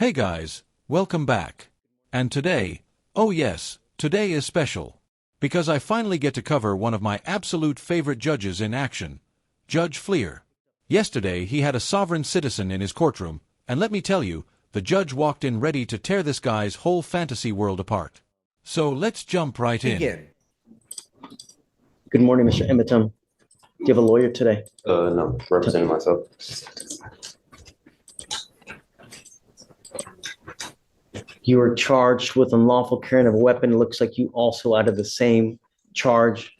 Hey guys, welcome back. And today, oh yes, today is special. Because I finally get to cover one of my absolute favorite judges in action, Judge Fleer. Yesterday he had a sovereign citizen in his courtroom, and let me tell you, the judge walked in ready to tear this guy's whole fantasy world apart. So let's jump right in. Begin. Good morning, Mr. Emmetum. Do you have a lawyer today? No, representing myself. You were charged with unlawful carrying of a weapon. It looks like you also, out of the same charge,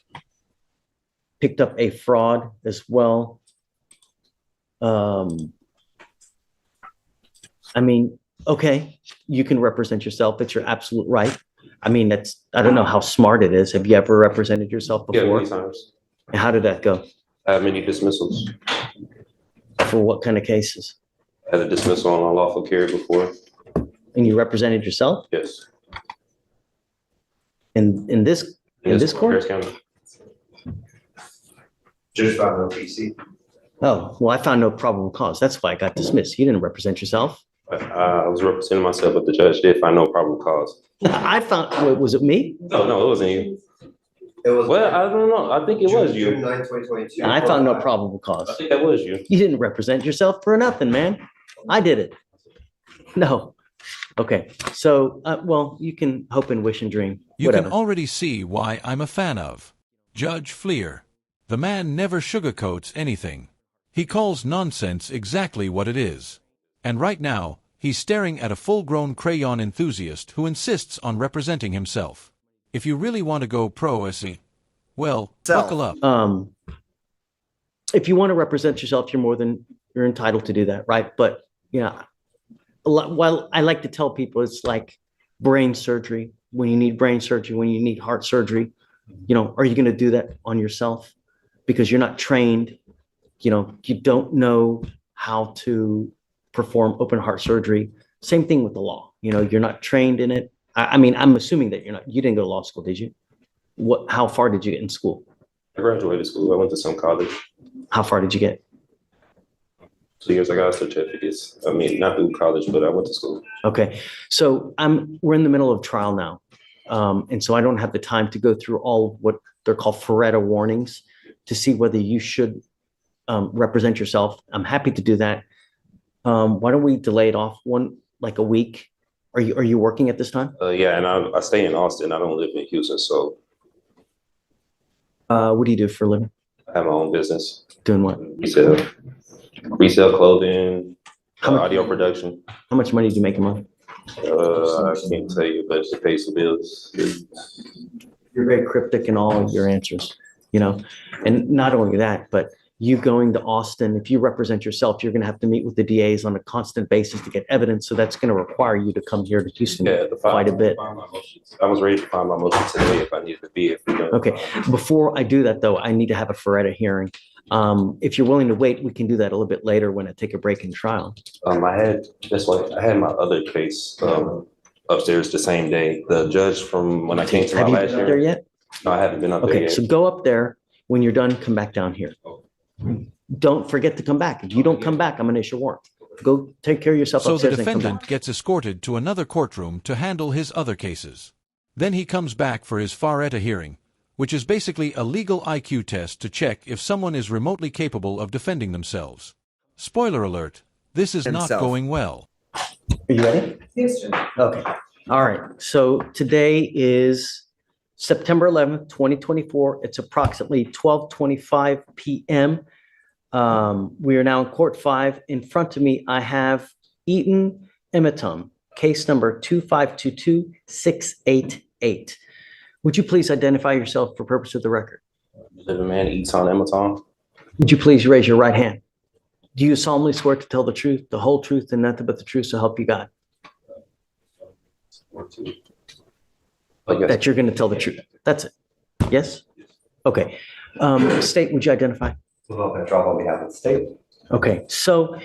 picked up a fraud as well. Okay, you can represent yourself. It's your absolute right. I don't know how smart it is. Have you ever represented yourself Yeah, before? many times. And how did that go? I have many dismissals. For what kind of cases? I had a dismissal on unlawful carry before. And you represented yourself? Yes. In this court? Harris County. Just found no PC. Oh, well, I found no probable cause. That's why I got dismissed. You didn't represent yourself. I was representing myself, but the judge did find no probable cause. Was it me? No, it wasn't you. It was. Well, I don't know. I think it was you. June 9, 2022. I found no probable cause. I think that was you. You didn't represent yourself for nothing, man. I did it. No. Okay. So, well, you can hope and wish and dream. You Whatever. can already see why I'm a fan of Judge Fleer. The man never sugarcoats anything. He calls nonsense exactly what it is. And right now, he's staring at a full-grown crayon enthusiast who insists on representing himself. If you really want to go pro-SE, well, buckle up. If you want to represent yourself, you're entitled to do that, right? But, while I like to tell people it's like brain surgery, when you need brain surgery, when you need heart surgery, are you going to do that on yourself? Because you're not trained, you don't know how to perform open heart surgery. Same thing with the law. You're not trained in it. I'm assuming that you didn't go to law school, did you? How far did you get in school? I graduated school. I went to some college. How far did you get? 2 years I got certificates. Not through college, but I went to school. Okay. So we're in the middle of trial now. And so I don't have the time to go through all of what they're called Farretta warnings to see whether you should represent yourself. I'm happy to do that. Why don't we delay it off a week? Are you working at this time? Yeah, and I stay in Austin. I don't live in Houston, so. What do you do for a living? I have my own business. Doing what? Resell clothing, How much- audio production. How much money do you make a month? I can't tell you, but it pays the bills. You're very cryptic in all of your answers, and not only that, but you going to Austin, if you represent yourself, you're going to have to meet with the DAs on a constant basis to get evidence. So that's going to require you to come here to Houston quite a bit. I was ready to file my motion today if I needed to be. Okay. Before I do that, though, I need to have a Farretta hearing. If you're willing to wait, we can do that a little bit later when I take a break in trial. I had my other case upstairs the same day. The judge from when I came to my Have you last been up there year. yet? No, I haven't been up there Okay. yet. So go up there. When you're done, come back down here. Don't forget to come back. If you don't come back, I'm going to issue a warrant. Go take care of yourself So the upstairs and come defendant back. gets escorted to another courtroom to handle his other cases. Then he comes back for his Farretta hearing, which is basically a legal IQ test to check if someone is remotely capable of defending themselves. Spoiler alert, this is not going well. Are you ready? Yes, Jim. Okay. All right. So today is September 11th, 2024. It's approximately 12:25 p.m. We are now in court 5. In front of me, I have Eaton Emmetum, case number 2522688. Would you please identify yourself for purpose of the record? The man eats on Amazon. Would you please raise your right hand? Do you solemnly swear to tell the truth, the whole truth, and nothing but the truth, so help you God? That you're going to tell the truth. That's it. Yes? Okay. State, would you identify? Drop on behalf of the state. Okay. So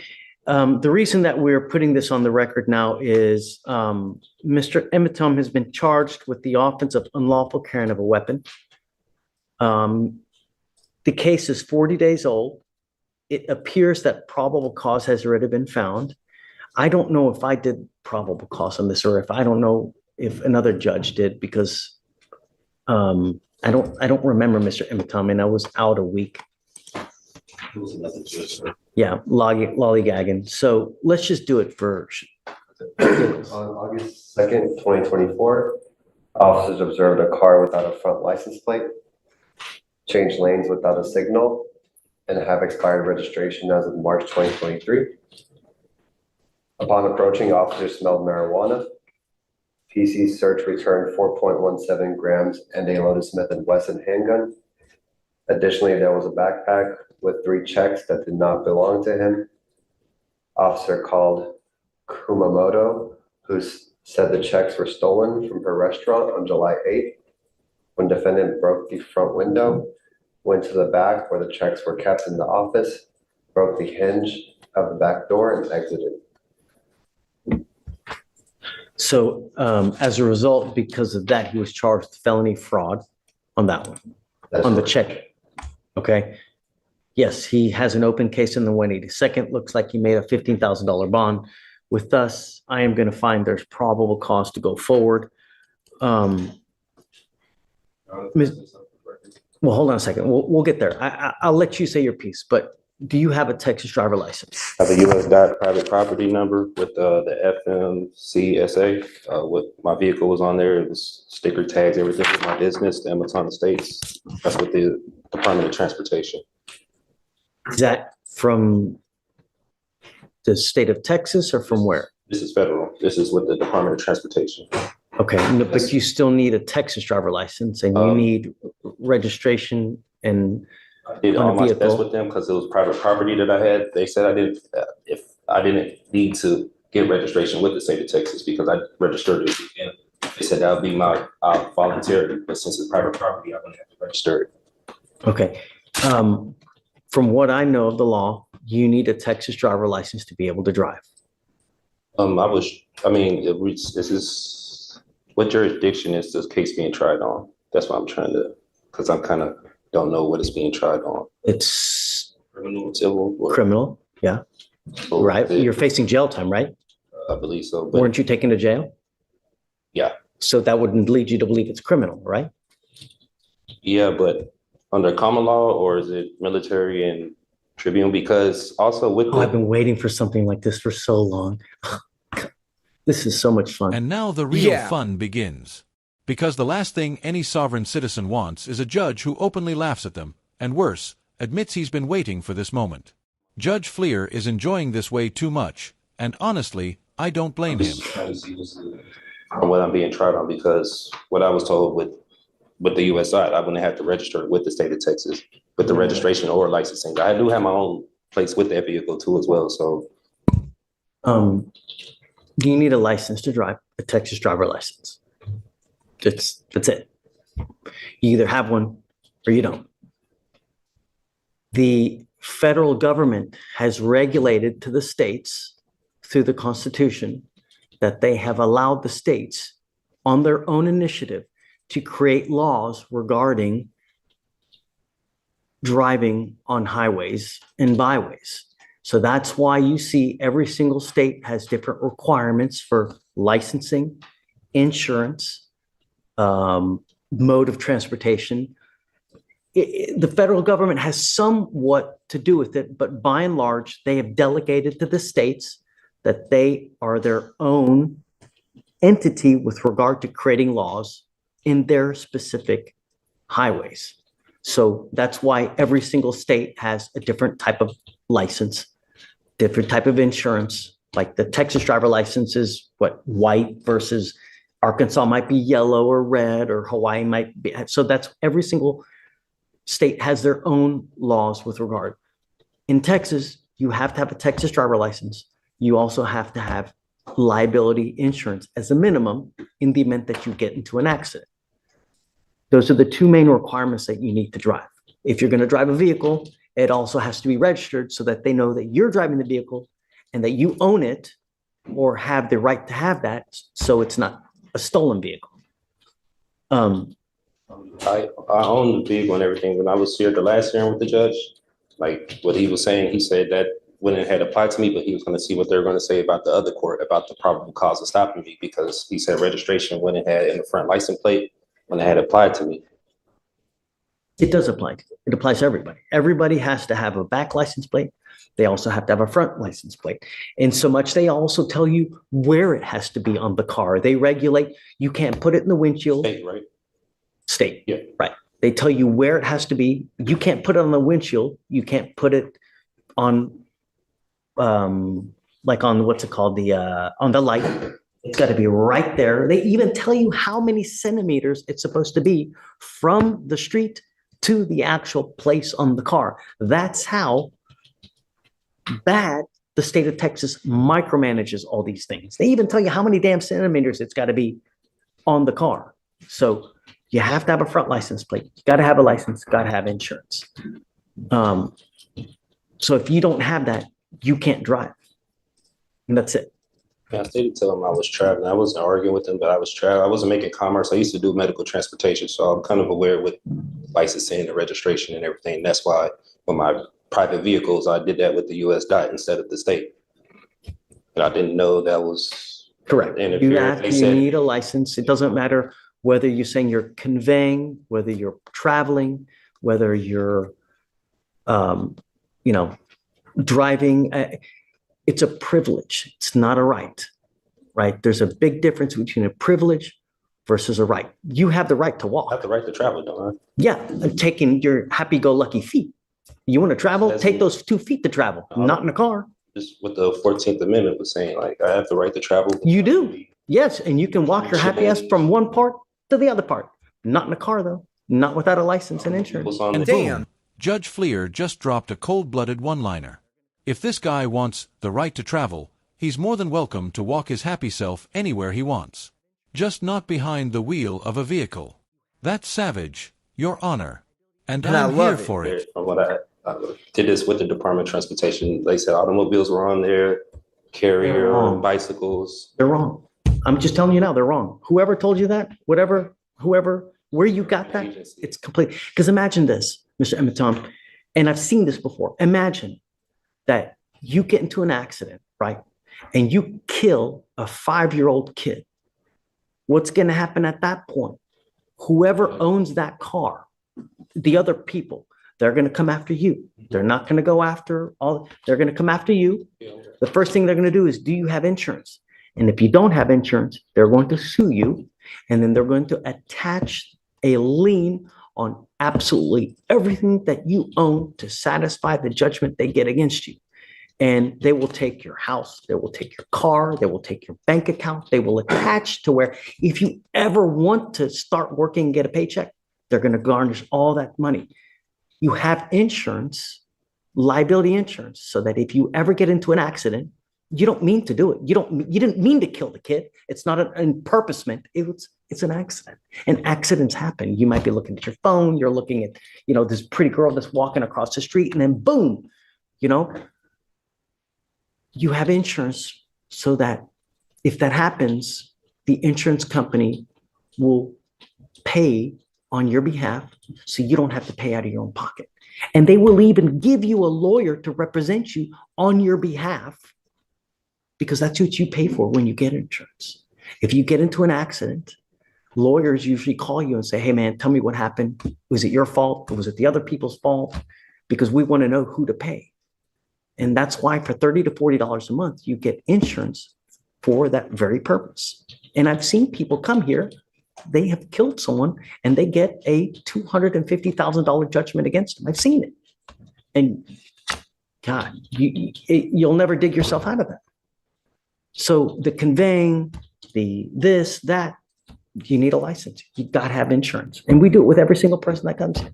the reason that we're putting this on the record now is Mr. Emmetum has been charged with the offense of unlawful carrying of a weapon. The case is 40 days old. It appears that probable cause has already been found. I don't know if I did probable cause on this, or if I don't know if another judge did, because I don't remember Mr. Emitam, and I was out a week. It was another judge, sir. Yeah, lollygagging. So let's just do it for. On August 2nd, 2024, officers observed a car without a front license plate, changed lanes without a signal, and have expired registration as of March 2023. Upon approaching, officers smelled marijuana. PC search returned 4.17 grams and a loaded Smith & Wesson handgun. Additionally, there was a backpack with 3 checks that did not belong to him. Officer called Kumamoto, who said the checks were stolen from her restaurant on July 8th. When defendant broke the front window, went to the back where the checks were kept in the office, broke the hinge of the back door and exited. So as a result, because of that, he was charged with felony fraud on that one, That's on the right. check. Okay. Yes, he has an open case in the 182nd. Looks like he made a $15,000 bond. With us, I am going to find there's probable cause to go forward. Well, hold on a second. We'll get there. I'll let you say your piece, but do you have a Texas driver license? I have a U.S. dot private property number with the FMCSA. What my vehicle was on there, it was sticker tags, everything with my business, the Amazon Estates. That's with the Department of Transportation. Is that from the state of Texas or from where? This is federal. This is with the Department of Transportation. Okay, no, but you still need a Texas driver license and you need registration and I did on a all my vehicle. best with them because it was private property that I had. They said I didn't, if I didn't need to get registration with the state of Texas because I registered it. And they said that would be my voluntary, but since it's private property, I wouldn't have to register it. Okay. From what I know of the law, you need a Texas driver license to be able to drive. This is, what jurisdiction is this case being tried on? That's what I'm trying to, because I'm kind of don't know what it's being tried on. It's Criminal, civil? Or- criminal, yeah, or right? it- You're facing jail time, right? I believe so, but Weren't you taken to jail? yeah. So that wouldn't lead you to believe it's criminal, right? Yeah, but under common law, or is it military and tribune? Because also with Oh, I've the, been waiting for something like this for so long. This is so much fun. And now the real Yeah. fun begins. Because the last thing any sovereign citizen wants is a judge who openly laughs at them, and worse, admits he's been waiting for this moment. Judge Fleer is enjoying this way too much, and honestly, I don't blame him. trying to see what I'm being tried on, because what I was told with the US side, I wouldn't have to register it with the state of Texas, with the registration or licensing. I do have my own place with that vehicle too as well, so. You need a license to drive, a Texas driver license. That's it. You either have one or you don't. The federal government has regulated to the states through the Constitution that they have allowed the states on their own initiative to create laws regarding driving on highways and byways. So that's why you see every single state has different requirements for licensing, insurance, mode of transportation. The federal government has somewhat to do with it, but by and large, they have delegated to the states that they are their own entity with regard to creating laws in their specific highways. So that's why every single state has a different type of license, different type of insurance. Like the Texas driver license is white versus Arkansas might be yellow or red, or Hawaii might be. So that's every single state has their own laws with regard. In Texas, you have to have a Texas driver license. You also have to have liability insurance as a minimum in the event that you get into an accident. Those are the two main requirements that you need to drive. If you're going to drive a vehicle, it also has to be registered so that they know that you're driving the vehicle and that you own it or have the right to have that, so it's not a stolen vehicle. I own the vehicle and everything. When I was here the last hearing with the judge, like what he was saying, he said that when it had applied to me, but he was going to see what they were going to say about the other court about the probable cause of stopping me, because he said registration when it had in the front license plate when it had applied to me. It does apply. It applies to everybody. Everybody has to have a back license plate. They also have to have a front license plate. And so much, they also tell you where it has to be on the car. They regulate, you can't put it in the windshield. State, right? State. Yeah. Right. They tell you where it has to be. You can't put it on the windshield. You can't put it on, like on what's it called? On the light. It's got to be right there. They even tell you how many centimeters it's supposed to be from the street to the actual place on the car. That's how bad the state of Texas micromanages all these things. They even tell you how many damn centimeters it's got to be on the car. So you have to have a front license plate. You got to have a license, got to have insurance. So if you don't have that, you can't drive. And that's it. Yeah, I stated to him I was traveling. I wasn't arguing with him, but I was traveling. I wasn't making commerce. I used to do medical transportation, so I'm kind of aware with licensing and registration and everything. That's why with my private vehicles, I did that with the US DOT instead of the state. And I didn't know that was correct. You need a license. It doesn't matter whether you're saying you're conveying, whether you're traveling, whether you're, driving. It's a privilege. It's not a right, right? There's a big difference between a privilege versus a right. You have the right to walk. I have the right to travel, don't I? Yeah, and taking your happy-go-lucky feet. You want to travel? Take those 2 feet to travel, not in a car. Just what the 14th Amendment was saying, like I have the right to travel. You do, yes, and you can walk your happy ass from one part to the other part. Not in a car, though. Not without a license and insurance. And boom, Judge Fleer just dropped a cold-blooded one-liner. If this guy wants the right to travel, he's more than welcome to walk his happy self anywhere he wants. Just not behind the wheel of a vehicle. That's savage, Your Honor. And I'm here for it. From what I did this with the Department of Transportation. They said automobiles were on there, carrier, bicycles. They're wrong. I'm just telling you now, they're wrong. Whoever told you that, whoever, where you got that, it's complete. Because imagine this, Mr. Emiton, and I've seen this before. Imagine that you get into an accident, right? And you kill a 5-year-old kid. What's going to happen at that point? Whoever owns that car, the other people, they're going to come after you. They're not going to go after they're going to come after you. The first thing they're going to do is, do you have insurance? And if you don't have insurance, they're going to sue you. And then they're going to attach a lien on absolutely everything that you own to satisfy the judgment they get against you. And they will take your house, they will take your car, they will take your bank account, they will attach to where if you ever want to start working and get a paycheck, they're going to garnish all that money. You have insurance, liability insurance, so that if you ever get into an accident, you don't mean to do it. You didn't mean to kill the kid. It's not an purposement. It's an accident. And accidents happen. You might be looking at your phone. You're looking at, this pretty girl that's walking across the street, and then boom, you have insurance so that if that happens, the insurance company will pay on your behalf so you don't have to pay out of your own pocket. And they will even give you a lawyer to represent you on your behalf, because that's what you pay for when you get insurance. If you get into an accident, lawyers usually call you and say, hey man, tell me what happened. Was it your fault? Or was it the other people's fault? Because we want to know who to pay. And that's why for $30 to $40 a month, you get insurance for that very purpose. And I've seen people come here, they have killed someone and they get a $250,000 judgment against them. I've seen it. And God, you'll never dig yourself out of that. So the conveying, this, that, you need a license. You got to have insurance. And we do it with every single person that comes in.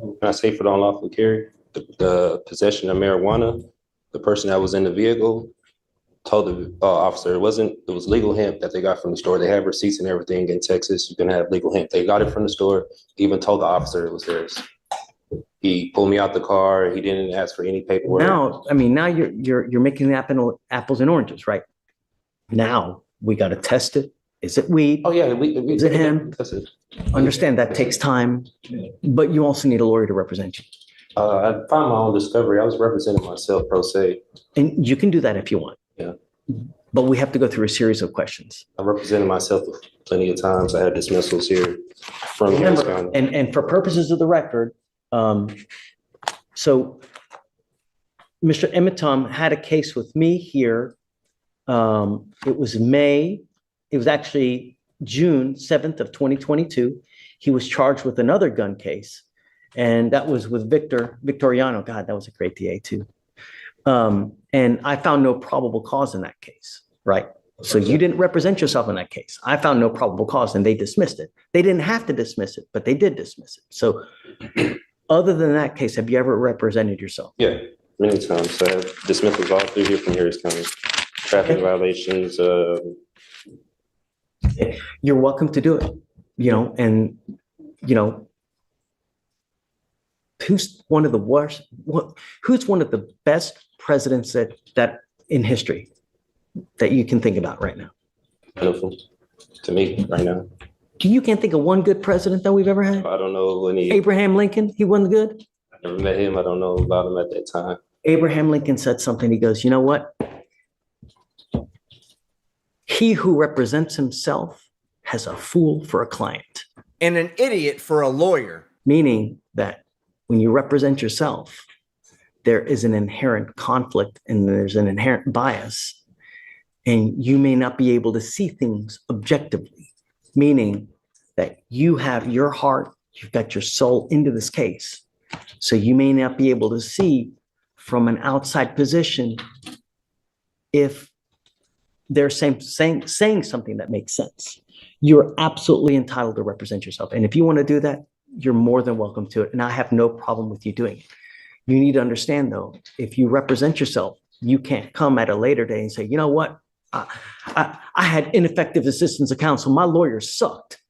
Can I say for the unlawful carry? The possession of marijuana, the person that was in the vehicle told the officer it was legal hemp that they got from the store. They have receipts and everything in Texas. You can have legal hemp. They got it from the store. He even told the officer it was theirs. He pulled me out the car. He didn't ask for any paperwork. Now you're making the apples and oranges, right? Now we got to test it. Is it weed? Oh yeah, is it hemp? Understand that takes time, but you also need a lawyer to represent you. I found my own discovery. I was representing myself pro se. And you can do that if you want. Yeah. But we have to go through a series of questions. I represented myself plenty of times. I had dismissals here from Harris Remember, County. and for purposes of the record, so Mr. Emitom had a case with me here. It was actually June 7th of 2022. He was charged with another gun case, and that was with Victoriano. God, that was a great DA too. And I found no probable cause in that case, right? So you didn't represent yourself in that case. I found no probable cause and they dismissed it. They didn't have to dismiss it, but they did dismiss it. So other than that case, have you ever represented yourself? Yeah, many times. I had dismissals all through here from Harris County. Traffic violations. You're welcome to do it, and, who's one of the worst, who's one of the best presidents that in history that you can think about right now? Wonderful to me right now. You can't think of one good president that we've ever had? I don't know any. Abraham Lincoln, he wasn't good? I never met him. I don't know about him at that time. Abraham Lincoln said something. He goes, you know what? He who represents himself has a fool for a client. And an idiot for a lawyer. Meaning that when you represent yourself, there is an inherent conflict and there's an inherent bias, and you may not be able to see things objectively, meaning that you have your heart, you've got your soul into this case. So you may not be able to see from an outside position if they're saying something that makes sense. You're absolutely entitled to represent yourself. And if you want to do that, you're more than welcome to it. And I have no problem with you doing it. You need to understand, though, if you represent yourself, you can't come at a later day and say, you know what? I had ineffective assistance of counsel. My lawyer sucked.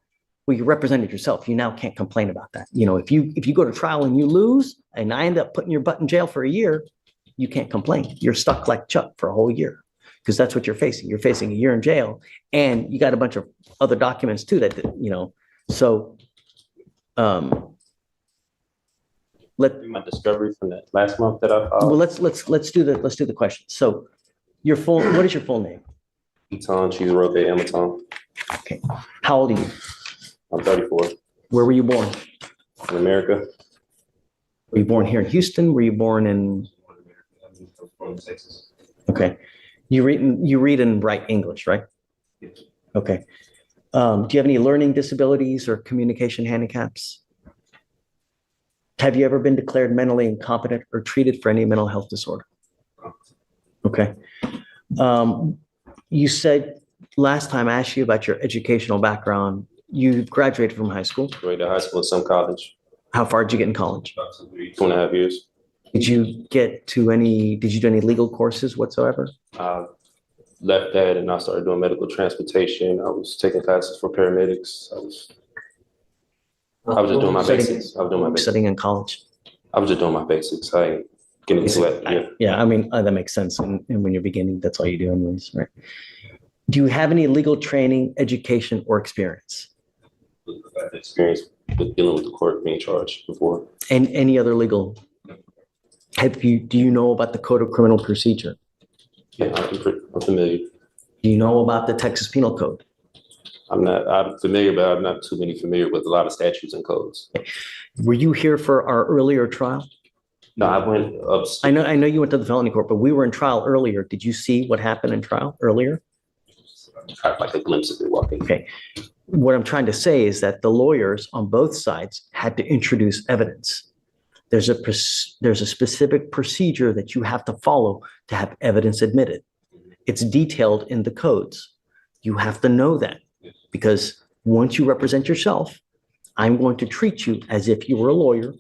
Well, you represented yourself. You now can't complain about that. If you go to trial and you lose and I end up putting your butt in jail for a year, you can't complain. You're stuck like Chuck for a whole year because that's what you're facing. You're facing a year in jail and you got a bunch of other documents too so My discovery from that last month that I filed. Well, let's do the question. So what is your full name? Eton Chizuroke Amaton. Okay. How old are you? I'm 34. Where were you born? In America. Were you born here in Houston? Were you born in? From Texas. Okay. You read and write English, right? Yes. Okay. Do you have any learning disabilities or communication handicaps? Have you ever been declared mentally incompetent or treated for any mental health disorder? Okay. You said last time I asked you about your educational background, you graduated from high school. Graduated high school, some college. How far did you get in college? 2.5 years. Did you do any legal courses whatsoever? Left that and I started doing medical transportation. I was taking classes for paramedics. I was just doing my basics. I was doing my basics. Studying in college. I was just doing my basics. I ain't getting into it. Yeah. Yeah, I mean, that makes sense. And when you're beginning, that's all you do anyways, right? Do you have any legal training, education, or experience? I've had experience with dealing with the court being charged before. And any other legal? Do you know about the Code of Criminal Procedure? Yeah, I'm familiar. Do you know about the Texas Penal Code? I'm familiar, but I'm not too familiar with a lot of statutes and codes. Were you here for our earlier trial? No, I went up. I know you went to the felony court, but we were in trial earlier. Did you see what happened in trial earlier? I had like a glimpse of it walking. Okay. What I'm trying to say is that the lawyers on both sides had to introduce evidence. There's a specific procedure that you have to follow to have evidence admitted. It's detailed in the codes. You have to know that because once you represent yourself, I'm going to treat you as if you were a lawyer.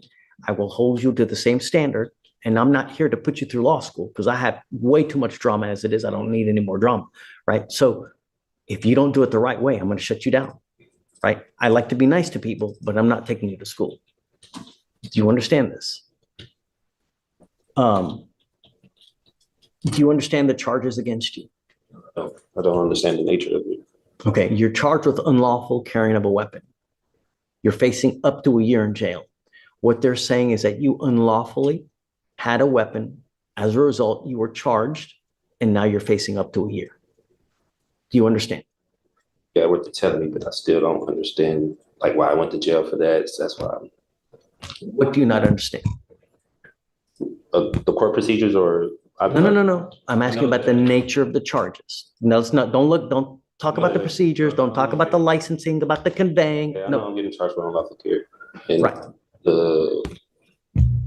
I will hold you to the same standard. And I'm not here to put you through law school because I have way too much drama as it is. I don't need any more drama, right? So if you don't do it the right way, I'm going to shut you down, right? I like to be nice to people, but I'm not taking you to school. Do you understand this? Do you understand the charges against you? No, I don't understand the nature of it. Okay, you're charged with unlawful carrying of a weapon. You're facing up to a year in jail. What they're saying is that you unlawfully had a weapon. As a result, you were charged, and now you're facing up to a year. Do you understand? Yeah, what they're telling me, but I still don't understand like why I went to jail for that. So that's why What do you not understand? the court procedures or No. I'm asking about the nature of the charges. No, it's not. Don't talk about the procedures. Don't talk about the licensing, about the conveying. Yeah, I know No, I'm getting charged for unlawful care. And right. the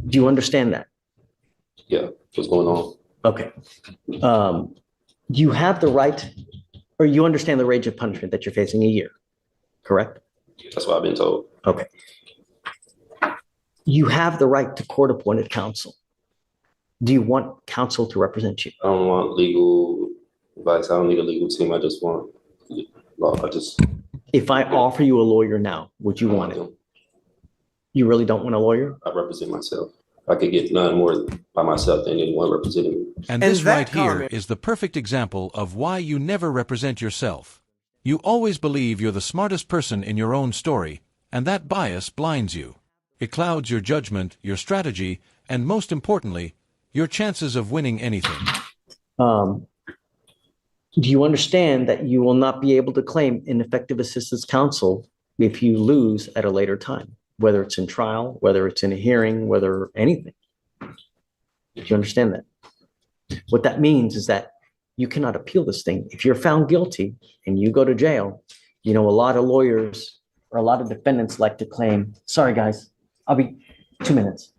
Do you understand that? yeah, what's going on? Okay. You have the right, or you understand the range of punishment that you're facing a year, correct? That's what I've been told. Okay. You have the right to court-appointed counsel. Do you want counsel to represent you? I don't want legal advice. I don't need a legal team. I just want law. If I offer you a lawyer now, would you want it? You really don't want a lawyer? I represent myself. I could get none more by myself than anyone representing me. And And this that right here comment- is the perfect example of why you never represent yourself. You always believe you're the smartest person in your own story, and that bias blinds you. It clouds your judgment, your strategy, and most importantly, your chances of winning anything. Do you understand that you will not be able to claim ineffective assistance counsel if you lose at a later time, whether it's in trial, whether it's in a hearing, whether anything? Do you understand that? What that means is that you cannot appeal this thing. If you're found guilty and you go to jail, you know, a lot of lawyers or a lot of defendants like to claim, sorry guys, I'll be 2 minutes.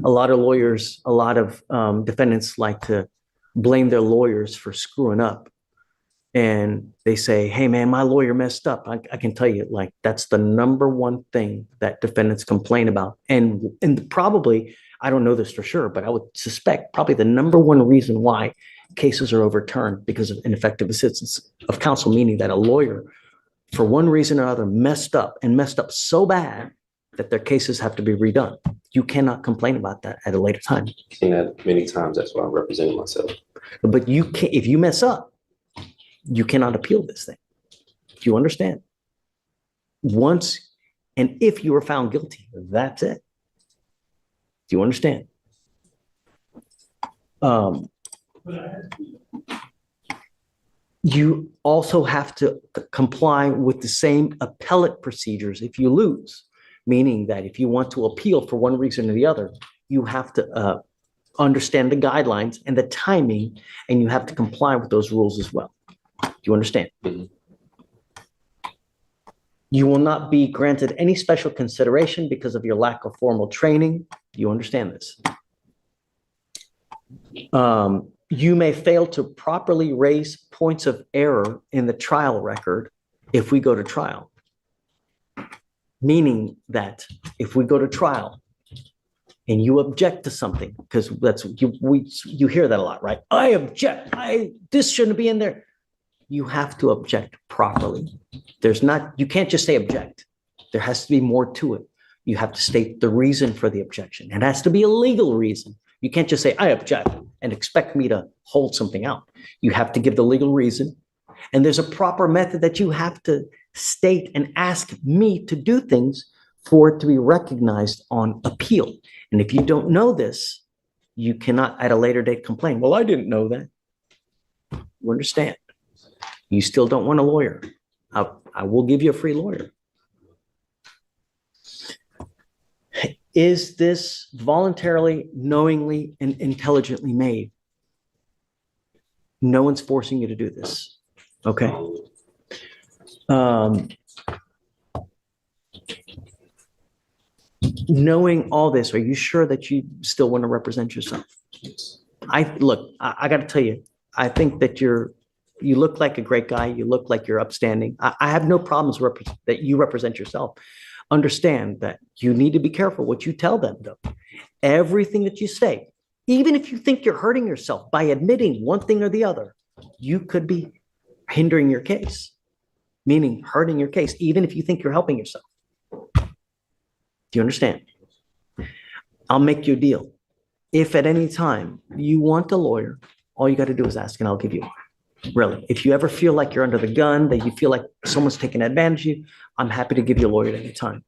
A lot of lawyers, a lot of defendants like to blame their lawyers for screwing up. And they say, hey man, my lawyer messed up. I can tell you, like, that's the number one thing that defendants complain about. And probably, I don't know this for sure, but I would suspect probably the number one reason why cases are overturned because of ineffective assistance of counsel, meaning that a lawyer, for one reason or other, messed up so bad that their cases have to be redone. You cannot complain about that at a later time. I've seen that many times. That's why I'm representing myself. But you can't, if you mess up, you cannot appeal this thing. Do you understand? Once, and if you are found guilty, that's it. Do you understand? You also have to comply with the same appellate procedures if you lose, meaning that if you want to appeal for one reason or the other, you have to understand the guidelines and the timing, and you have to comply with those rules as well. Do you understand? Mhm. You will not be granted any special consideration because of your lack of formal training. Do you understand this? You may fail to properly raise points of error in the trial record if we go to trial. Meaning that if we go to trial and you object to something, because that's you hear that a lot, right? I object. This shouldn't be in there. You have to object properly. You can't just say object. There has to be more to it. You have to state the reason for the objection. It has to be a legal reason. You can't just say, I object, and expect me to hold something out. You have to give the legal reason. And there's a proper method that you have to state and ask me to do things for it to be recognized on appeal. And if you don't know this, you cannot at a later date complain. Well, I didn't know that. You understand? You still don't want a lawyer. I will give you a free lawyer. Is this voluntarily, knowingly, and intelligently made? No one's forcing you to do this. Okay. Knowing all this, are you sure that you still want to represent yourself? I got to tell you, I think that you look like a great guy. You look like you're upstanding. I have no problems that you represent yourself. Understand that you need to be careful what you tell them, though. Everything that you say, even if you think you're hurting yourself by admitting one thing or the other, you could be hindering your case, meaning hurting your case, even if you think you're helping yourself. Do you understand? I'll make you a deal. If at any time you want a lawyer, all you got to do is ask and I'll give you one. Really. If you ever feel like you're under the gun, that you feel like someone's taking advantage of you, I'm happy to give you a lawyer at any time.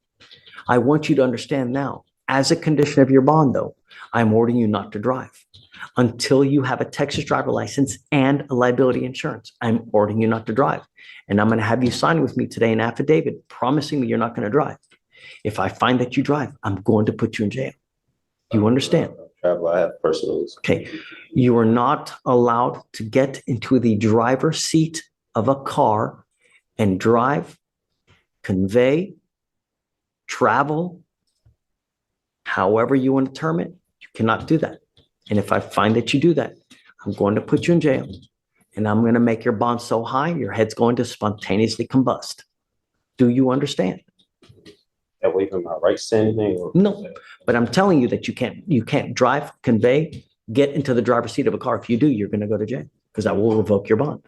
I want you to understand now As a condition of your bond, though, I'm ordering you not to drive until you have a Texas driver license and a liability insurance. I'm ordering you not to drive. And I'm going to have you sign with me today an affidavit promising me you're not going to drive. If I find that you drive, I'm going to put you in jail. Do you understand? Travel, I have personals. Okay. You are not allowed to get into the driver's seat of a car and drive, convey, travel, however you want to term it. You cannot do that. And if I find that you do that, I'm going to put you in jail. And I'm going to make your bond so high, your head's going to spontaneously combust. Do you understand? That waiving my rights to anything? Or No, but I'm telling you that you can't drive, convey, get into the driver's seat of a car. If you do, you're going to go to jail because I will revoke your bond.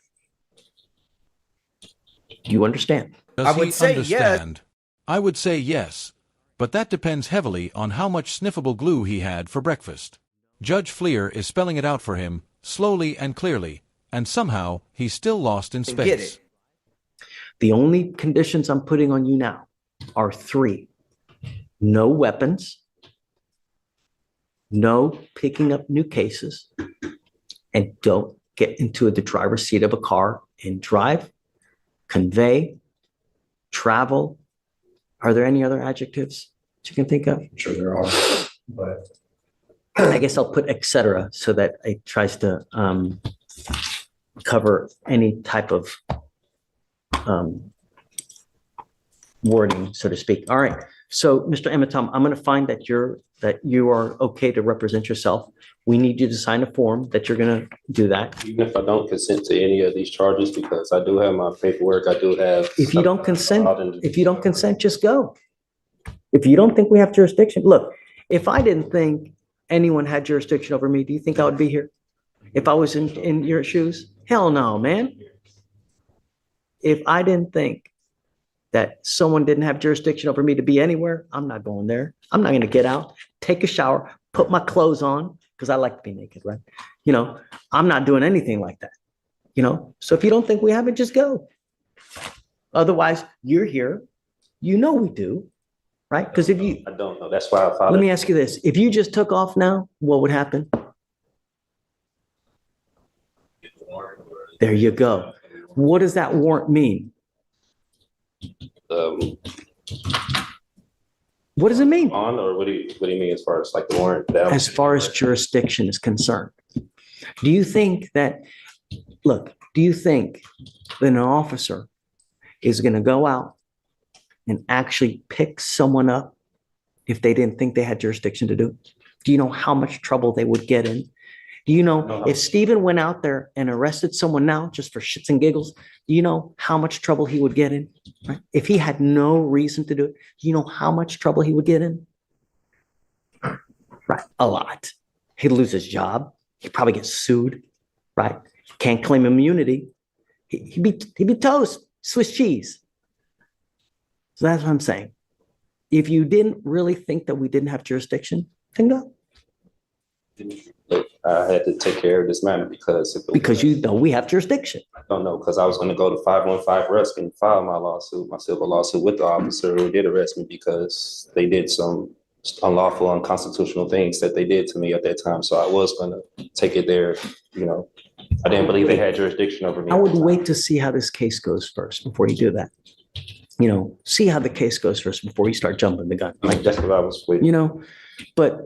Do you understand? Does I would he say yes. understand? I would say yes, but that depends heavily on how much sniffable glue he had for breakfast. Judge Fleer is spelling it out for him, slowly and clearly, and somehow he's still lost in Get space. it. The only conditions I'm putting on you now are 3. No weapons, no picking up new cases, and don't get into the driver's seat of a car and drive, convey, travel. Are there any other adjectives that you can think of? I'm sure there are, but I guess I'll put et cetera so that it tries to cover any type of wording, so to speak. All right. So, Mr. Ematom, I'm going to find that you are okay to represent yourself. We need you to sign a form that you're going to do that. even if I don't consent to any of these charges, because I do have my paperwork, I do have. If you don't consent, just go. If you don't think we have jurisdiction, look, if I didn't think anyone had jurisdiction over me, do you think I would be here? If I was in your shoes? Hell no, man. If I didn't think that someone didn't have jurisdiction over me to be anywhere, I'm not going there. I'm not going to get out, take a shower, put my clothes on, because I like to be naked, right? I'm not doing anything like that, So if you don't think we have it, just go. Otherwise, you're here. We do, right? Because if you, I don't know. That's why I filed. let me ask you this. If you just took off now, what would happen? There you go. What does that warrant mean? What does it mean? On, or what do you mean as far as like the warrant? That As far as jurisdiction is concerned, do you think that an officer is going to go out and actually pick someone up if they didn't think they had jurisdiction to do it? Do you know how much trouble they would get in? Do you know if Stephen went out there and arrested someone now just for shits and giggles, do you know how much trouble he would get in? Right? If he had no reason to do it, do you know how much trouble he would get in? Right, a lot. He'd lose his job. He'd probably get sued. Right? Can't claim immunity. He'd be toast, Swiss cheese. So that's what I'm saying. If you didn't really think that we didn't have jurisdiction, then go. I had to take care of this matter because we have jurisdiction. I don't know, because I was going to go to 515 Rusk and file my civil lawsuit with the officer who did arrest me because they did some unlawful, unconstitutional things that they did to me at that time. So I was going to take it there. I didn't believe they had jurisdiction over me. I would wait to see how this case goes first before you do that. See how the case goes first before you start jumping the gun. Like that's what I was waiting. But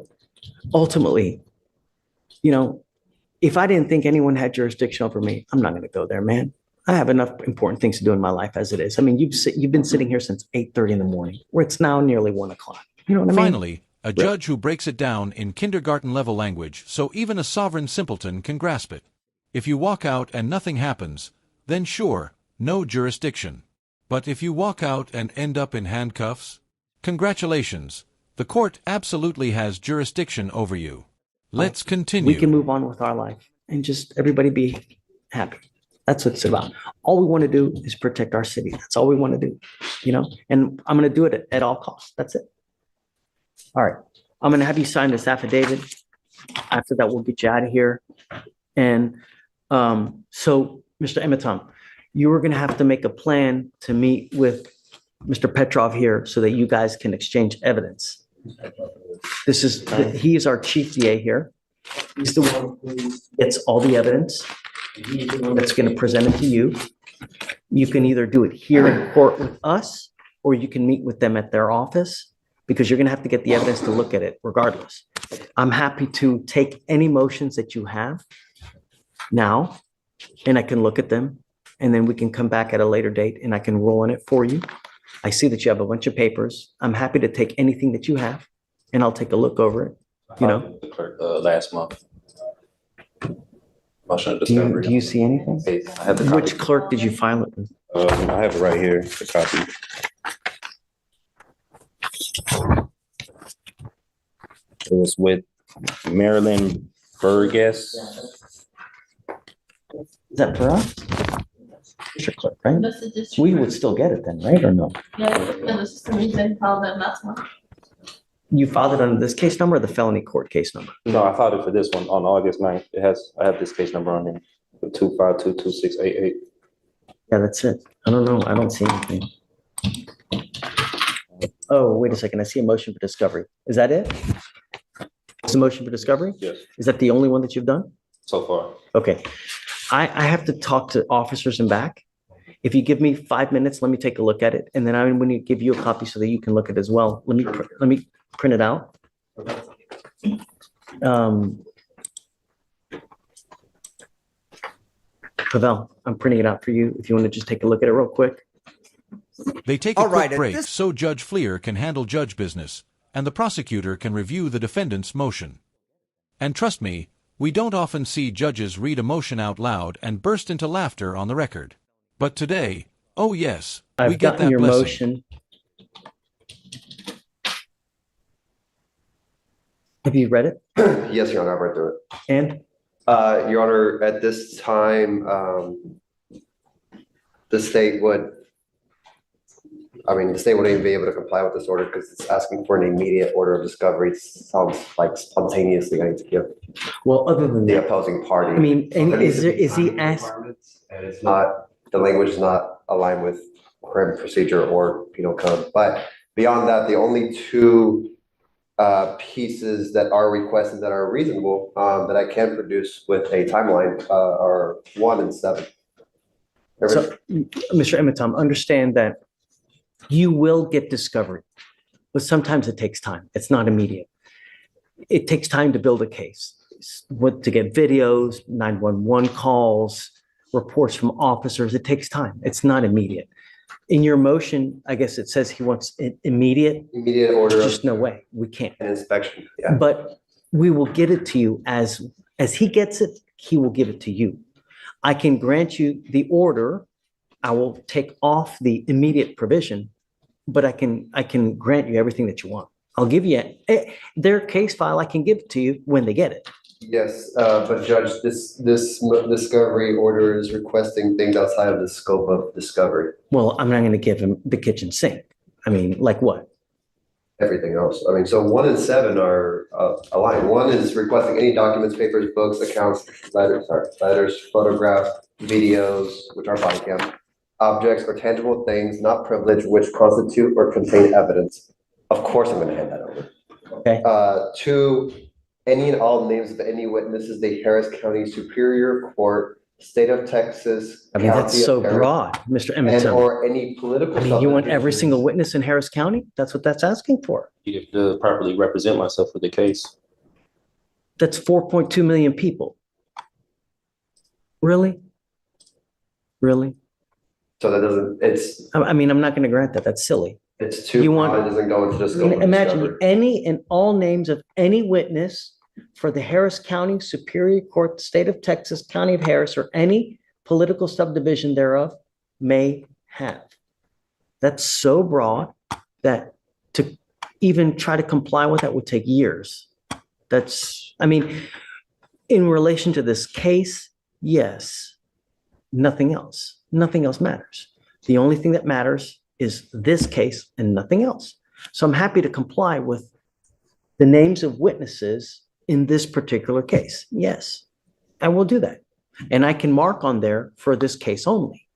ultimately, if I didn't think anyone had jurisdiction over me, I'm not going to go there, man. I have enough important things to do in my life as it is. I mean, you've been sitting here since 8:30 in the morning, where it's now nearly 1 o'clock. You know what I mean? Finally, a judge who breaks it down in kindergarten-level language so even a sovereign simpleton can grasp it. If you walk out and nothing happens, then sure, no jurisdiction. But if you walk out and end up in handcuffs, congratulations, the court absolutely has jurisdiction over you. Let's continue. We can move on with our life and just everybody be happy. That's what it's about. All we want to do is protect our city. That's all we want to do, and I'm going to do it at all costs. That's it. All right. I'm going to have you sign this affidavit. After that, we'll get you out of here. And so, Mr. Ematom, you were going to have to make a plan to meet with Mr. Petrov here so that you guys can exchange evidence. This is, he is our chief DA here. He's the one who gets all the evidence. He's the one that's going to present it to you. You can either do it here in court with us, or you can meet with them at their office, because you're going to have to get the evidence to look at it regardless. I'm happy to take any motions that you have now, and I can look at them, and then we can come back at a later date and I can roll on it for you. I see that you have a bunch of papers. I'm happy to take anything that you have and I'll take a look over it. You know, The clerk, last month. Motion of do you, discovery. do you see anything? Hey, I have the copy. Which clerk did you file it with? I have it right here, the copy. It was with Marilyn Burgess. Is that for us? District clerk, right? This is just. We would still get it then, right? Or no? Yeah, this is the reason called them, that's one. You filed it under this case number or the felony court case number? No, I filed it for this one on August 9th. I have this case number on there, 2522688. Yeah, that's it. I don't know. I don't see anything. Oh, wait a second. I see a motion for discovery. Is that it? It's a motion for discovery? Yes, Is that the only one that you've done? so far. Okay. I have to talk to officers and back. If you give me 5 minutes, let me take a look at it. And then I'm going to give you a copy so that you can look at it as well. Let me print it out. Pavel, I'm printing it out for you. If you want to just take a look at it real quick. They take a All right, quick at break this- so Judge Fleer can handle judge business, and the prosecutor can review the defendant's motion. And trust me, we don't often see judges read a motion out loud and burst into laughter on the record. But today, oh yes, we I've get gotten that your blessing. motion. Have you read it? Yes, Your Honor, I've read through it. And Your Honor, at this time, the state wouldn't even be able to comply with this order because it's asking for an immediate order of discovery. It sounds like spontaneously going to give well, other than the that, opposing party. I mean, and There needs is to there, be is he timing asked? requirements, and it's not, the language is not aligned with criminal procedure or penal code. But beyond that, the only two pieces that are requested that are reasonable that I can produce with a timeline are 1 and 7. So, Mr. Emitam, understand that you will get discovery, but sometimes it takes time. It's not immediate. It takes time to build a case, to get videos, 911 calls, reports from officers. It takes time. It's not immediate. In your motion, I guess it says he wants it immediate. Immediate order There's of just no way. We can't. an inspection. Yeah. But we will get it to you as he gets it, he will give it to you. I can grant you the order. I will take off the immediate provision, but I can grant you everything that you want. I'll give you their case file. I can give it to you when they get it. Yes, but Judge, this discovery order is requesting things outside of the scope of discovery. Well, I'm not going to give him the kitchen sink. I mean, like what? Everything else. I mean, so 1 and 7 are aligned. 1 is requesting any documents, papers, books, accounts, letters, photographs, videos, which are body cam, objects or tangible things not privileged which constitute or contain evidence. Of course, I'm going to hand that over. Okay. 2, any and all names of any witnesses, the Harris County Superior Court, State of Texas. I mean, that's County of so Harris, broad, Mr. And Emmett. or any political. I mean, you want every subdivisions. single witness in Harris County? That's what that's asking for. You have to properly represent myself for the case. That's 4.2 million people. Really? Really? So that doesn't, I mean, I'm not going to grant that. That's silly. it's too You want- broad. It doesn't go into just. I mean, imagine any and all names of any witness for the Harris County Superior Court, State of Texas, County of Harris, or any political subdivision thereof may have. That's so broad that to even try to comply with that would take years. I mean, in relation to this case, yes, nothing else matters. The only thing that matters is this case and nothing else. So I'm happy to comply with the names of witnesses in this particular case. Yes, I will do that. And I can mark on there for this case only.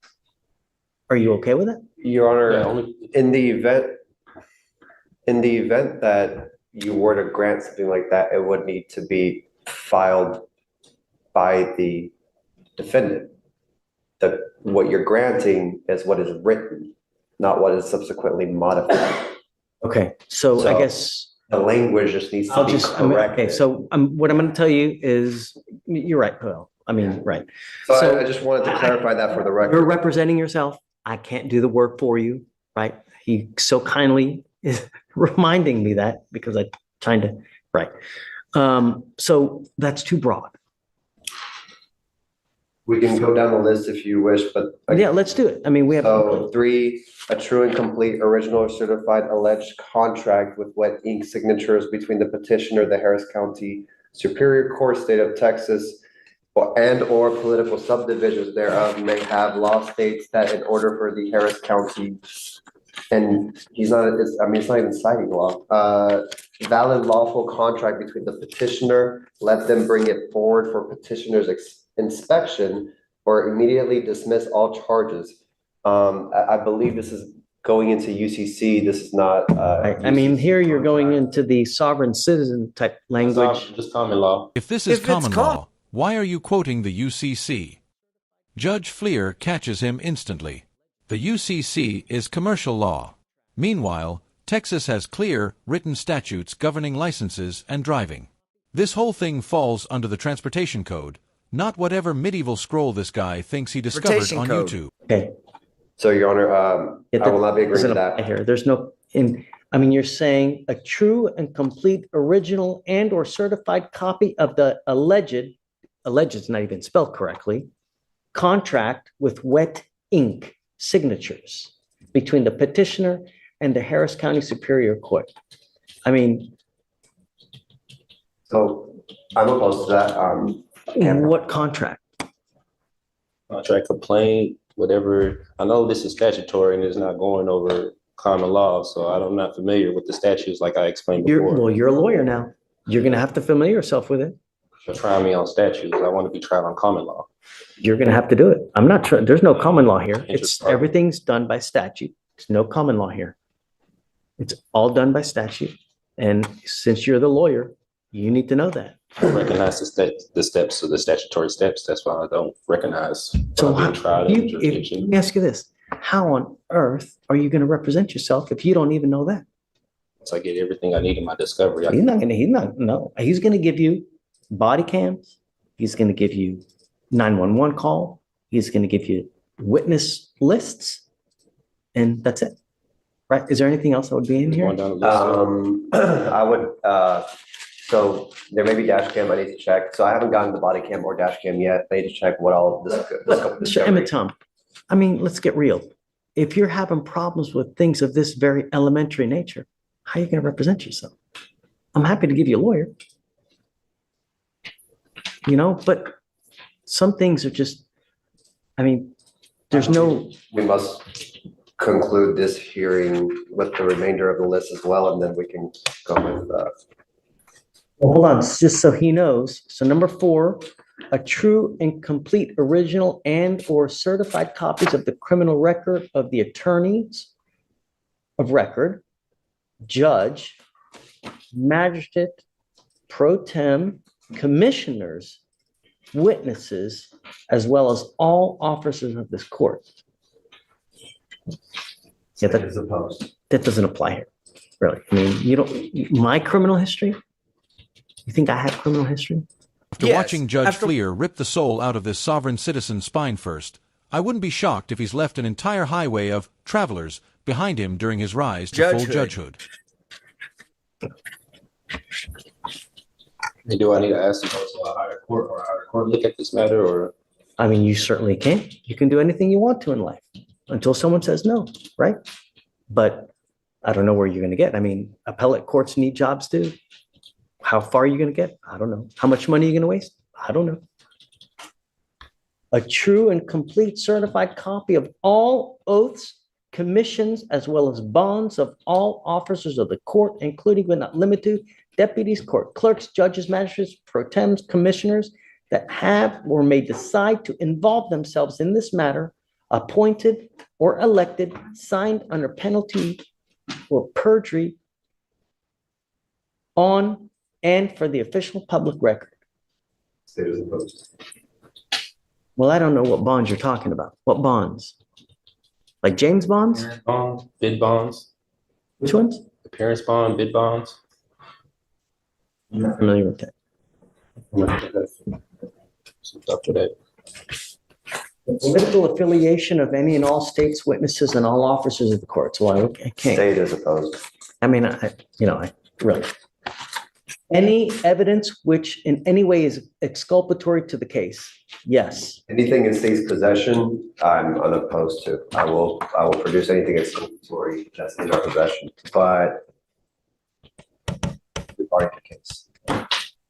Are you okay with that? Your Yeah, Honor, only, in the event that you were to grant something like that, it would need to be filed by the defendant. What you're granting is what is written, not what is subsequently modified. Okay, so I So- guess The language just needs to I'll be just, corrected. okay, so what I'm going to tell you is, you're right, Paul. I mean, right. So so I just wanted to clarify that for the You're record. representing yourself. I can't do the work for you, right? He so kindly is reminding me that because I'm trying to, right. So that's too broad. We can go down the list if you wish, but. Yeah, let's do it. I mean, we have. So 3, a true and complete original or certified alleged contract with wet ink signatures between the petitioner, the Harris County Superior Court, State of Texas, or political subdivisions thereof may have law states that in order for the Harris County, and it's not even citing law, valid lawful contract between the petitioner, let them bring it forward for petitioner's inspection or immediately dismiss all charges. I believe this is going into UCC. This is not. Right. I mean, UCC here you're going contract. into the sovereign citizen type language. Just common law. If this If is it's common com- law, why are you quoting the UCC? Judge Fleer catches him instantly. The UCC is commercial law. Meanwhile, Texas has clear, written statutes governing licenses and driving. This whole thing falls under the Transportation Code, not whatever medieval scroll this guy thinks he discovered Transportation on Code. YouTube. Okay. So, Your Honor, I will not be agreeing Doesn't to apply that. here. There's no, I mean, you're saying a true and complete original and or certified copy of the alleged is not even spelled correctly, contract with wet ink signatures between the petitioner and the Harris County Superior Court. I mean, So I'm opposed to that. what contract? Contract complaint, whatever. I know this is statutory and it's not going over common law, so I'm not familiar with the statutes like I explained before. You're a lawyer now. You're going to have to familiar yourself with it. You're trying me on statutes. I want to be tried on common law. You're going to have to do it. I'm not sure. There's no common law here. It's Interesting. everything's done by statute. There's no common law here. It's all done by statute. And since you're the lawyer, you need to know that. I recognize the steps of the statutory steps. That's why I don't recognize So being tried in let jurisdiction. me ask you this. How on earth are you going to represent yourself if you don't even know that? Once I get everything I need in my discovery, He's not going to give you body cams. He's going to give you 911 call. He's going to give you witness lists. And that's it. Right? Is there anything else that would be in here? going down the list. I would, so there may be dash cam I need to check. So I haven't gotten the body cam or dash cam yet. I need to check what all of this. Mr. Emmett Tom, I mean, let's get real. If you're having problems with things of this very elementary nature, how are you going to represent yourself? I'm happy to give you a lawyer. But some things are just, I mean, there's no, We must conclude this hearing with the remainder of the list as well, and then we can go with, well, hold on, just so he knows. So number 4, a true and complete original and or certified copies of the criminal record of the attorneys of record, judge, magistrate, pro tem, commissioners, witnesses, as well as all officers of this court. Yeah, is opposed. that doesn't apply here, really. I mean, my criminal history, you think I have criminal history? After Yes, watching Judge after- Fleer rip the soul out of this sovereign citizen's spine first, I wouldn't be shocked if he's left an entire highway of travelers behind him during his rise to full Judgehood. judgehood. And do I need to ask to go to a higher court or a higher court look at this matter, or? I mean, you certainly can. You can do anything you want to in life until someone says no, right? But I don't know where you're going to get. I mean, appellate courts need jobs too. How far are you going to get? I don't know. How much money are you going to waste? I don't know. A true and complete certified copy of all oaths, commissions, as well as bonds of all officers of the court, including but not limited to deputies, court clerks, judges, magistrates, pro tems, commissioners that have or may decide to involve themselves in this matter, appointed or elected, signed under penalty for perjury on and for the official public record. State is opposed. Well, I don't know what bonds you're talking about. What bonds? Like James bonds? Bonds, bid bonds, Which ones? appearance bond, bid bonds. I'm not familiar with that. Some stuff to that. Political affiliation of any and all states, witnesses, and all officers of the courts. Well, I can't. State is opposed. I mean, I really. Any evidence which in any way is exculpatory to the case? Yes. Anything in state's possession, I'm unopposed to. I will produce anything exculpatory that's in our possession, but regarding the case.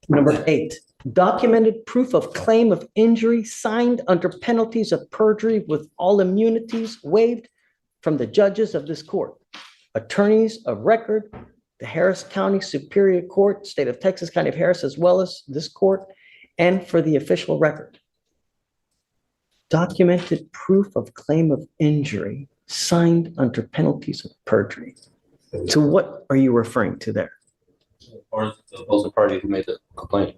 Number 8, documented proof of claim of injury signed under penalties of perjury with all immunities waived from the judges of this court, attorneys of record, the Harris County Superior Court, State of Texas, County of Harris, as well as this court, and for the official record. Documented proof of claim of injury signed under penalties of perjury. So what are you referring to there? Or the opposing party who made the complaint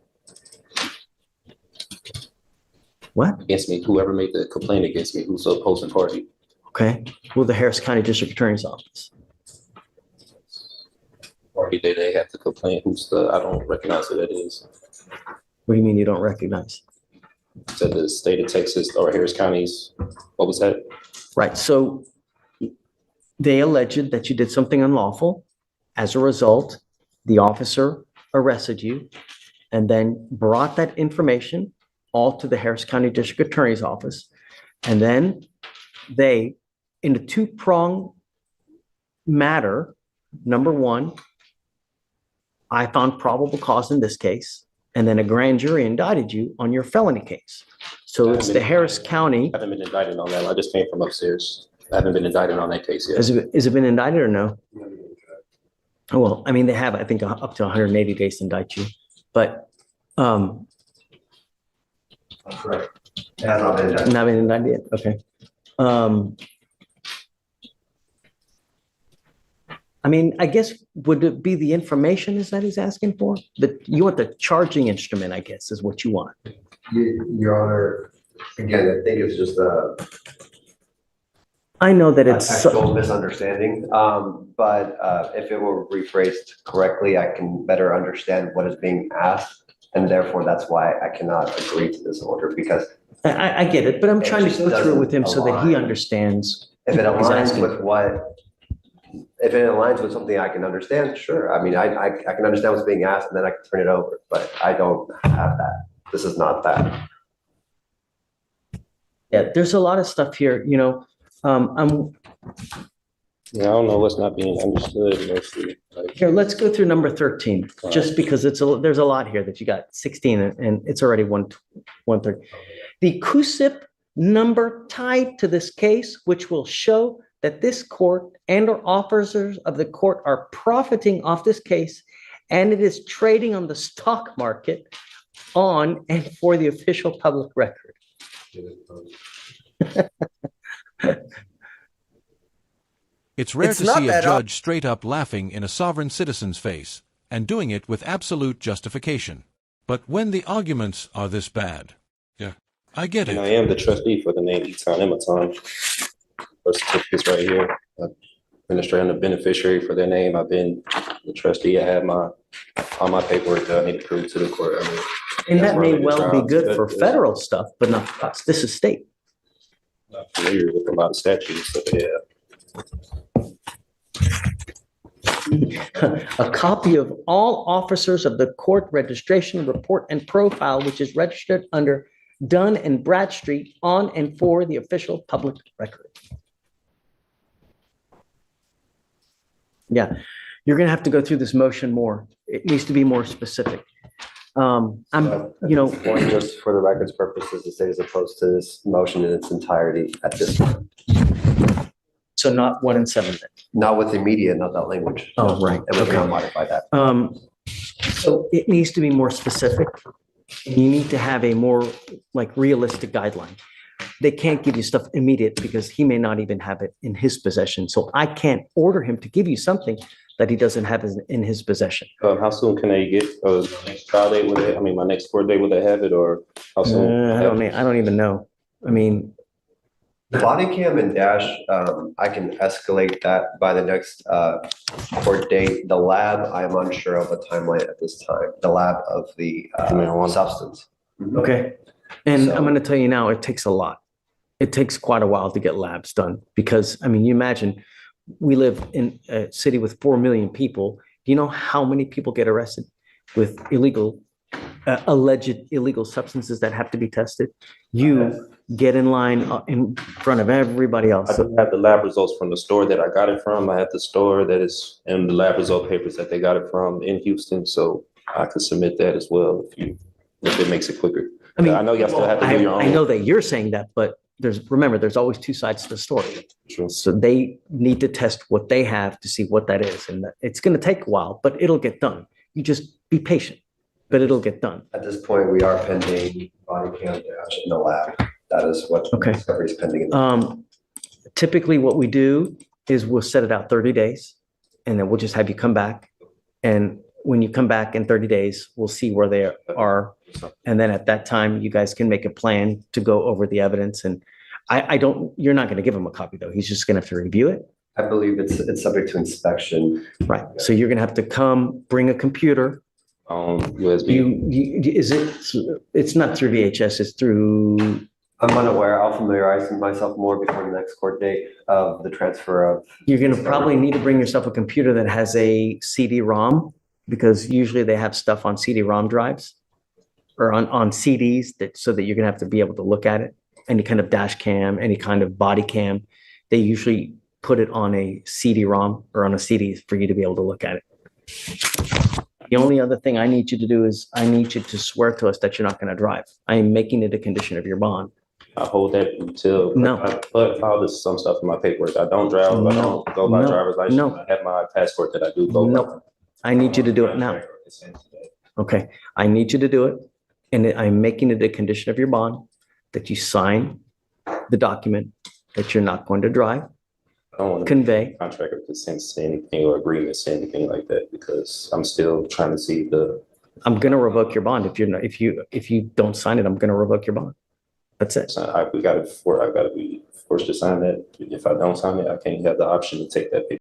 What? against me, whoever made the complaint against me, who's the opposing party. Okay. Well, the Harris County District Attorney's Office. Party they have to complain, I don't recognize who that is. What do you mean you don't recognize? Said the state of Texas or Harris County's, what was that? Right. So they alleged that you did something unlawful. As a result, the officer arrested you and then brought that information all to the Harris County District Attorney's Office. And then they, in a two-pronged matter, number one, I found probable cause in this case, and then a grand jury indicted you on your felony case. So it's the Harris County. I haven't been indicted on that. I just came from upstairs. I haven't been indicted on that case yet. Has it been indicted or no? Oh, well, I mean, they have, I think, up to 180 days to indict you, but Correct. It has not been done. not been indicted yet. Okay. I mean, I guess, would it be the information is that he's asking for? You want the charging instrument, I guess, is what you want. Your Honor, again, I think it's just I know that an it's, actual misunderstanding, but if it were rephrased correctly, I can better understand what is being asked. And therefore, that's why I cannot agree to this order, because I get it, but I'm It trying to just go through it with him so that he doesn't understands. if it He's aligns asking. with if it aligns with something I can understand, sure. I mean, I can understand what's being asked and then I can turn it over, but I don't have that. This is not that. Yeah, there's a lot of stuff here, Yeah, I don't know what's not being understood mostly. Like, Here, let's go through number 13, just because there's a lot here that you got 16 and it's already 130. The CUSIP number tied to this case, which will show that this court and or officers of the court are profiting off this case, and it is trading on the stock market on and for the official public record. It's rare It's to not see a that judge straight up laughing in a sovereign citizen's face, and doing it with absolute justification. But when the arguments are this bad, yeah, I get and I it. am the trustee for the name Eton Ematon. Birth certificate's right here. Administrator and the beneficiary for their name. I've been the trustee. I have all my paperwork that I need to prove to the court. I mean, And that's that may running the well be trials. good for But- federal stuff, but not for us. This is state. Not familiar with a lot of statutes, so yeah. A copy of all officers of the court registration report and profile, which is registered under Dunn and Bradstreet on and for the official public record. Yeah, you're gonna have to go through this motion more. It needs to be more specific. Just for the record's purposes, the state is opposed to this motion in its entirety at this time. So not 1 and 7 then. Not with the media, not that language. Oh, right. And we Okay. cannot modify that. So it needs to be more specific. You need to have a more like realistic guideline. they can't give you stuff immediate because he may not even have it in his possession. So I can't order him to give you something that he doesn't have in his possession. How soon can they get, next trial date, will they, I mean, my next court date, will they have it, or how soon? I don't even know. I mean, The body cam and dash, I can escalate that by the next court date. The lab, I'm unsure of a timeline at this time, the lab of the Marijuana. substance. okay. And So- I'm going to tell you now, it takes a lot. It takes quite a while to get labs done because, I mean, you imagine we live in a city with 4 million people. Do you know how many people get arrested with alleged illegal substances that have to be tested? You get in line in front of everybody else. I do have the lab results from the store that I got it from. I have the store that is in the lab result papers that they got it from in Houston, so I could submit that as well if it makes it quicker. I mean, I know y'all still have to do your own. I know that you're saying that, but remember, there's always two sides to the story. True. So they need to test what they have to see what that is. And it's going to take a while, but it'll get done. You just be patient, but it'll get done. At this point, we are pending body cam dash in the lab. That is what Okay. discovery is pending. Typically what we do is we'll set it out 30 days and then we'll just have you come back. And when you come back in 30 days, we'll see where they are. And then at that time, you guys can make a plan to go over the evidence. And you're not going to give him a copy though. He's just going to have to review it. I believe it's subject to inspection. Right. So you're going to have to come, bring a computer. USB. It's not through VHS, it's through, I'm unaware. I'll familiarize myself more before the next court date of the transfer of. you're going to probably need to bring yourself a computer that has a CD-ROM because usually they have stuff on CD-ROM drives or on CDs so that you're going to have to be able to look at it. Any kind of dash cam, any kind of body cam, they usually put it on a CD-ROM or on a CD for you to be able to look at it. The only other thing I need you to do is I need you to swear to us that you're not going to drive. I am making it a condition of your bond. I hold that until. No. I filed some stuff in my paperwork. I don't drive. I No. don't go by No. driver's license. No. I have my passport that I do go by. No. I need you to do it now. Okay, I need you to do it. And I'm making it a condition of your bond that you sign the document that you're not going to drive, I don't want to convey. contract or consent to anything or agreement to anything like that because I'm still trying to see I'm going to revoke your bond. If you don't sign it, I'm going to revoke your bond. That's it. I got to be forced to sign that. If I don't sign it, I can't have the option to take that paper.